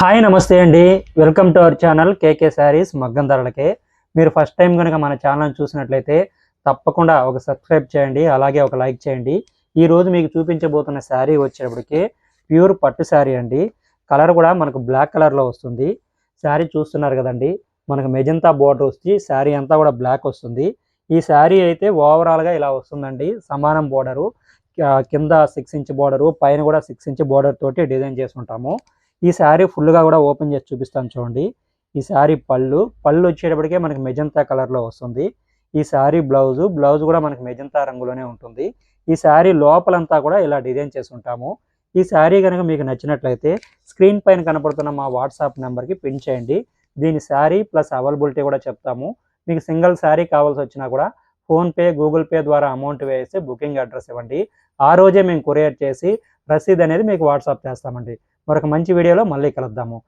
Hi నమస్తే అండి. Welcome to our channel కేకే శారీస్ మగ్గం ధరలకే. మీరు ఫస్ట్ టైం కనుక మన ఛానల్ చూసినట్లయితే తప్పకుండా ఒక సబ్స్క్రైబ్ చేయండి, అలాగే ఒక లైక్ చేయండి. ఈరోజు మీకు చూపించబోతున్న శారీ వచ్చేటప్పటికి ప్యూర్ పట్టు శారీ అండి. కలర్ కూడా మనకు బ్లాక్ కలర్లో వస్తుంది. శారీ చూస్తున్నారు కదండి, మనకు మెజంతా బోర్డర్ వచ్చి శారీ అంతా కూడా బ్లాక్ వస్తుంది. ఈ శారీ అయితే ఓవరాల్గా ఇలా వస్తుందండి. సమానం బోర్డరు, కింద 6 ఇంచ్ బోర్డరు, పైన కూడా 6 ఇంచ్ బోర్డర్ తోటి డిజైన్ చేసుకుంటాము. ఈ శారీ ఫుల్గా కూడా ఓపెన్ చేసి చూపిస్తాను చూడండి. ఈ శారీ పళ్ళు వచ్చేటప్పటికే మనకి మెజంతా కలర్లో వస్తుంది. ఈ శారీ బ్లౌజ్ కూడా మనకి మెజంతా రంగులోనే ఉంటుంది. ఈ శారీ లోపలంతా కూడా ఇలా డిజైన్ చేసి ఉంటాము. ఈ శారీ కనుక మీకు నచ్చినట్లయితే స్క్రీన్ పైన కనపడుతున్న మా వాట్సాప్ నెంబర్కి పిన్ చేయండి. దీని శారీ ప్లస్ అవైలబిలిటీ కూడా చెప్తాము. మీకు సింగిల్ శారీ కావాల్సి వచ్చినా కూడా ఫోన్పే, గూగుల్ పే ద్వారా అమౌంట్ వేసి బుకింగ్ అడ్రస్ ఇవ్వండి. ఆ రోజే మేము కొరియర్ చేసి రసీదు అనేది మీకు వాట్సాప్ చేస్తామండి. మరొక మంచి వీడియోలో మళ్ళీ కలుద్దాము.